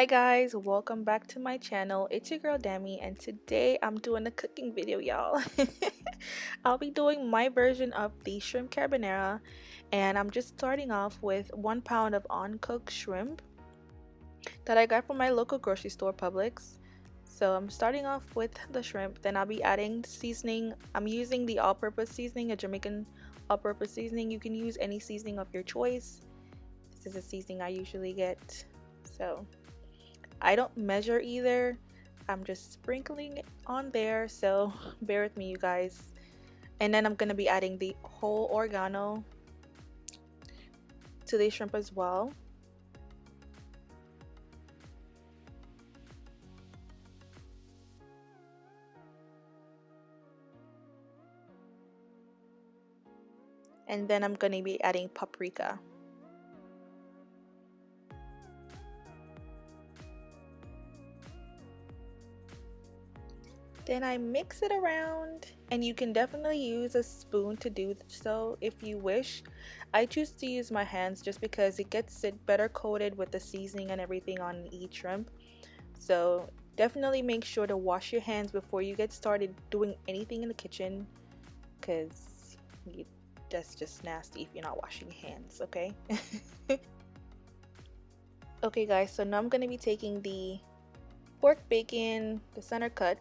Hi guys, welcome back to my channel. It's your girl Dami, and today I'm doing a cooking video, y'all. I'll be doing my version of the shrimp carbonara, and I'm just starting off with 1 pound of uncooked shrimp that I got from my local grocery store, Publix. So I'm starting off with the shrimp, then I'll be adding seasoning. I'm using the all-purpose seasoning, a Jamaican all-purpose seasoning. You can use any seasoning of your choice. This is a seasoning I usually get. So I don't measure either. I'm just sprinkling it on there, so bear with me, you guys. And then I'm gonna be adding the whole oregano to the shrimp as well. And then I'm gonna be adding paprika. Then I mix it around, and you can definitely use a spoon to do so if you wish. I choose to use my hands just because it gets it better coated with the seasoning and everything on each shrimp. So definitely make sure to wash your hands before you get started doing anything in the kitchen, because that's just nasty if you're not washing your hands, okay? Okay guys, so now I'm going to be taking the pork bacon, the center cut.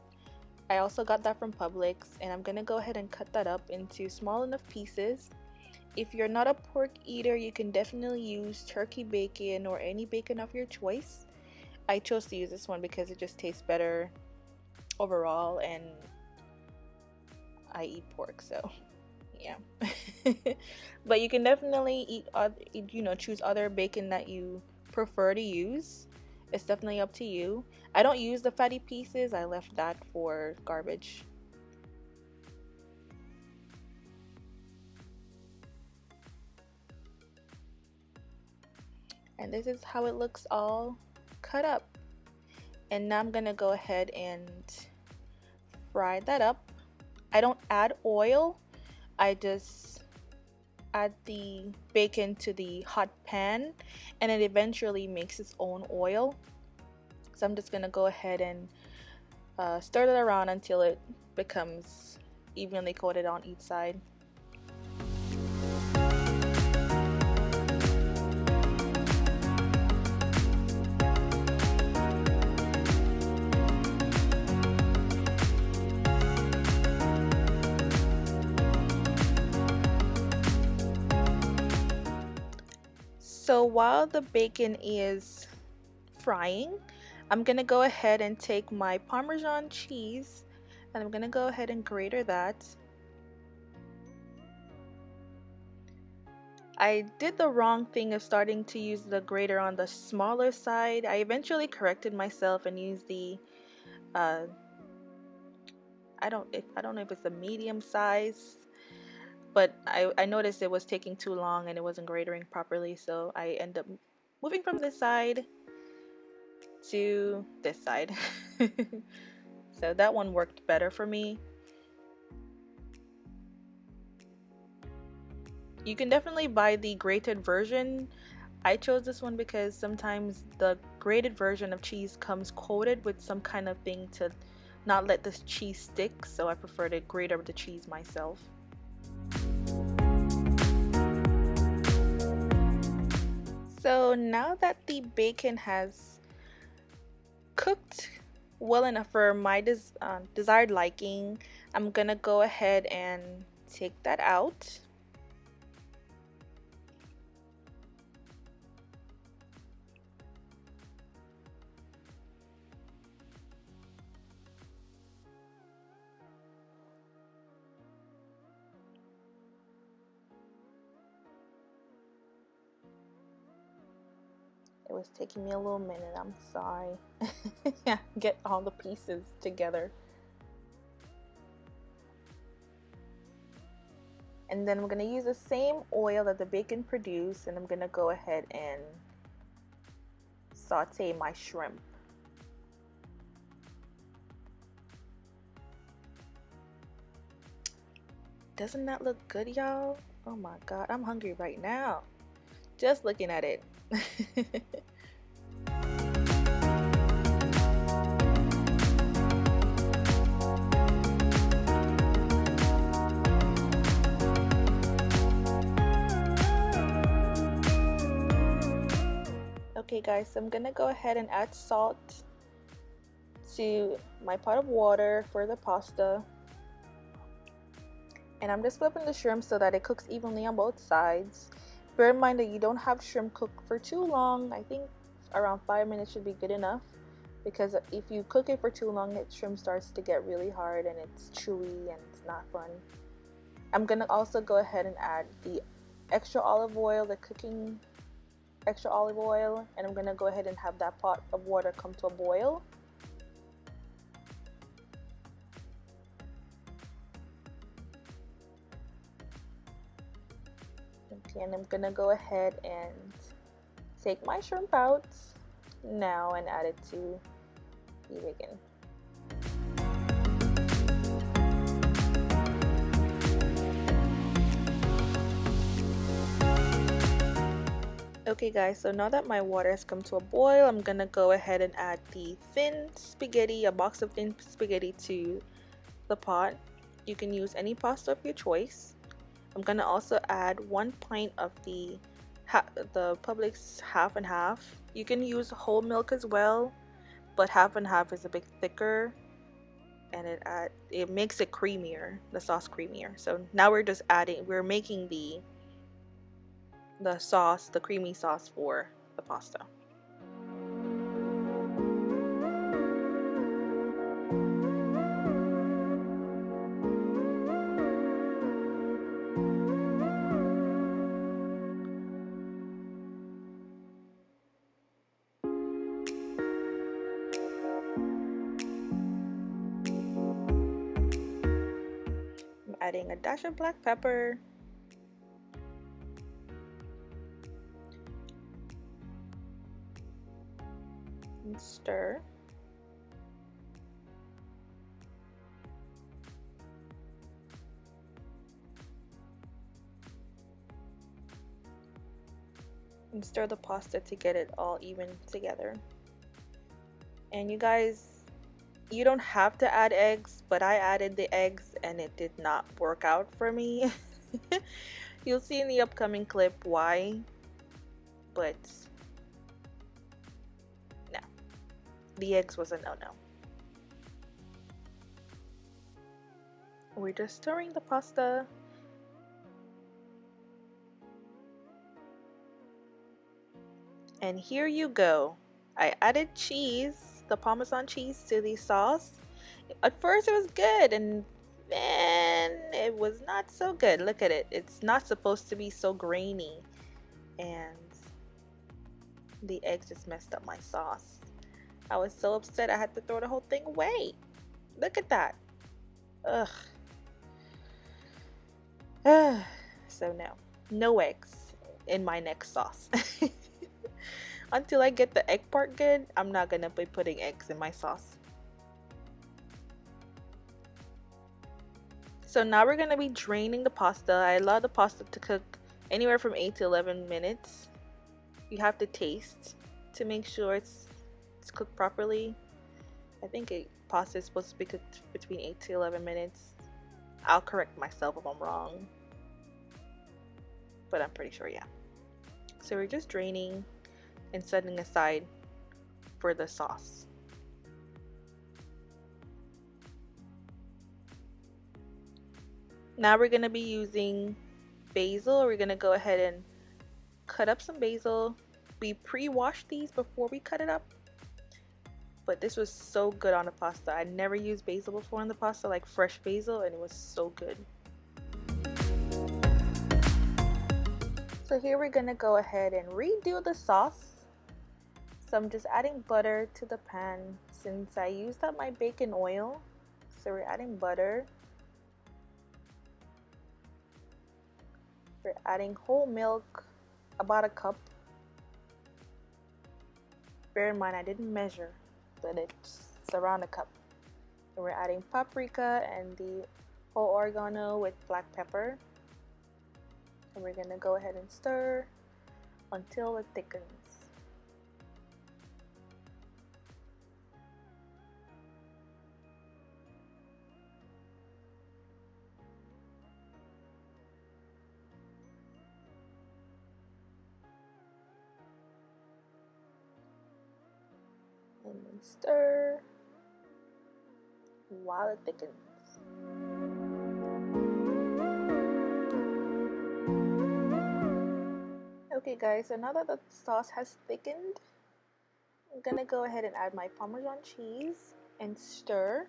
I also got that from Publix, and I'm gonna go ahead and cut that up into small enough pieces. If you're not a pork eater, you can definitely use turkey bacon or any bacon of your choice. I chose to use this one because it just tastes better overall, and I eat pork, so yeah. But you can definitely choose other bacon that you prefer to use. It's definitely up to you. I don't use the fatty pieces. I left that for garbage. And this is how it looks all cut up. And now I'm gonna go ahead and fry that up. I don't add oil. I just add the bacon to the hot pan, and it eventually makes its own oil. So I'm just gonna go ahead and stir it around until it becomes evenly coated on each side. So while the bacon is frying, I'm gonna go ahead and take my Parmesan cheese, and I'm gonna go ahead and grate that. I did the wrong thing of starting to use the grater on the smaller side. I eventually corrected myself and used the I don't know if it's a medium size, but I noticed it was taking too long and it wasn't gratering properly, so I end up moving from this side to this side. So that one worked better for me. You can definitely buy the grated version. I chose this one because sometimes the grated version of cheese comes coated with some kind of thing to not let the cheese stick, so I prefer to grate up the cheese myself. So now that the bacon has cooked well enough for my desired liking, I'm gonna go ahead and take that out. It was taking me a little minute, I'm sorry. Yeah, get all the pieces together. And then I'm going to use the same oil that the bacon produced, and I'm going to go ahead and saute my shrimp. Doesn't that look good, y'all? Oh my god, I'm hungry right now just looking at it. guys, so I'm gonna go ahead and add salt to my pot of water for the pasta. And I'm just flipping the shrimp so that it cooks evenly on both sides. Bear in mind that you don't have shrimp cook for too long. I think around 5 minutes should be good enough, because if you cook it for too long, the shrimp starts to get really hard and it's chewy and it's not fun. I'm gonna also go ahead and add the extra olive oil, the cooking extra olive oil, and I'm gonna go ahead and have that pot of water come to a boil. Okay, and I'm gonna go ahead and take my shrimp out now and add it to the bacon. Okay guys, so now that my water has come to a boil, I'm gonna go ahead and add the thin spaghetti, a box of thin spaghetti to the pot. You can use any pasta of your choice. I'm gonna also add 1 pint of the Publix half and half. You can use whole milk as well, but half and half is a bit thicker, and it makes it creamier, the sauce creamier. So now we're making the sauce, the creamy sauce for the pasta. I'm adding a dash of black pepper, and stir. And stir the pasta to get it all even together. And you guys, you don't have to add eggs, but I added the eggs and it did not work out for me. You'll see in the upcoming clip why, but no, the eggs was a no-no. We're just stirring the pasta. And here you go. I added cheese, the Parmesan cheese, to the sauce. At first it was good, and then it was not so good. Look at it. It's not supposed to be so grainy. And the eggs just messed up my sauce. I was so upset I had to throw the whole thing away. Look at that. Ugh. So no eggs in my next sauce. Until I get the egg part good, I'm not gonna be putting eggs in my sauce. So now we're gonna be draining the pasta. I allow the pasta to cook anywhere from 8 to 11 minutes. You have to taste to make sure it's cooked properly. I think pasta is supposed to be cooked between 8 to 11 minutes. I'll correct myself if I'm wrong, but I'm pretty sure, yeah. So we're just draining and setting aside for the sauce. Now we're going to be using basil. We're going to go ahead and cut up some basil. We pre-washed these before we cut it up, but this was so good on the pasta. I never used basil before on the pasta, like fresh basil, and it was so good. So here we're going to go ahead and redo the sauce. So I'm just adding butter to the pan since I used up my bacon oil. So we're adding butter. We're adding whole milk, about a cup. Bear in mind I didn't measure, but it's around a cup. And we're adding paprika and the whole oregano with black pepper. And we're gonna go ahead and stir until it thickens. and stir while it thickens. Okay guys, so now that the sauce has thickened, I'm gonna go ahead and add my Parmesan cheese and stir.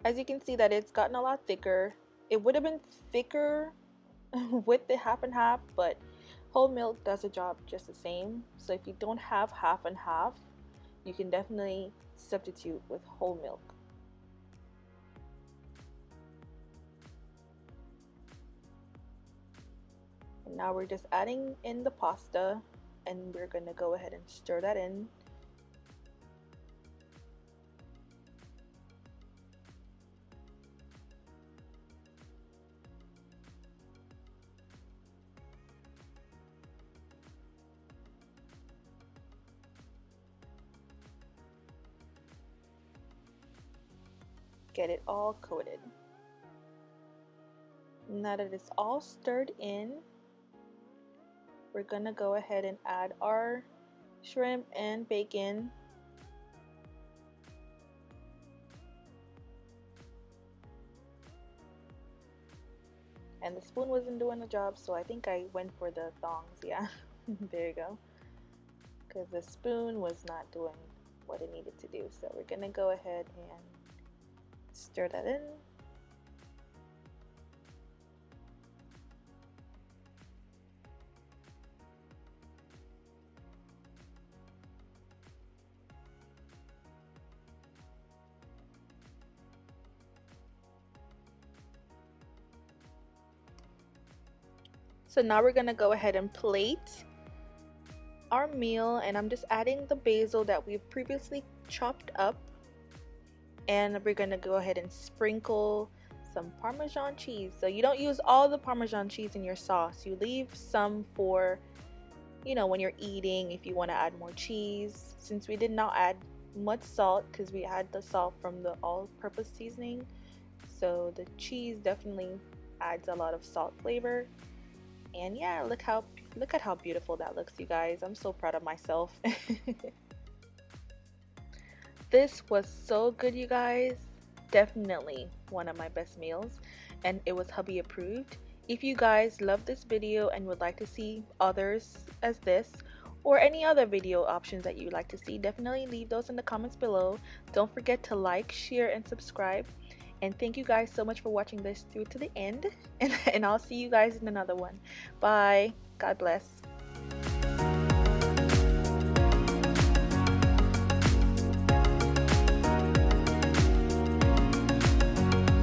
As you can see that it's gotten a lot thicker. It would have been thicker with the half and half, but whole milk does the job just the same. So if you don't have half and half, you can definitely substitute with whole milk. And now we're just adding in the pasta, and we're gonna go ahead and stir that in. Get it all coated. Now that it's all stirred in, we're gonna go ahead and add our shrimp and bacon. And the spoon wasn't doing the job, so I think I went for the thongs. Yeah, there you go. Because the spoon was not doing what it needed to do. So we're gonna go ahead and stir that in. So now we're gonna go ahead and plate our meal, and I'm just adding the basil that we've previously chopped up, and we're gonna go ahead and sprinkle some Parmesan cheese. So you don't use all the Parmesan cheese in your sauce. You leave some for, you know, when you're eating, if you want to add more cheese. Since we did not add much salt because we had the salt from the all-purpose seasoning, so the cheese definitely adds a lot of salt flavor. And yeah, look at how beautiful that looks, you guys. I'm so proud of myself. This was so good, you guys. Definitely one of my best meals, and it was hubby approved. If you guys love this video and would like to see others as this, or any other video options that you'd like to see, definitely leave those in the comments below. Don't forget to like, share, and subscribe. And thank you guys so much for watching this through to the end. And I'll see you guys in another one. Bye. God bless.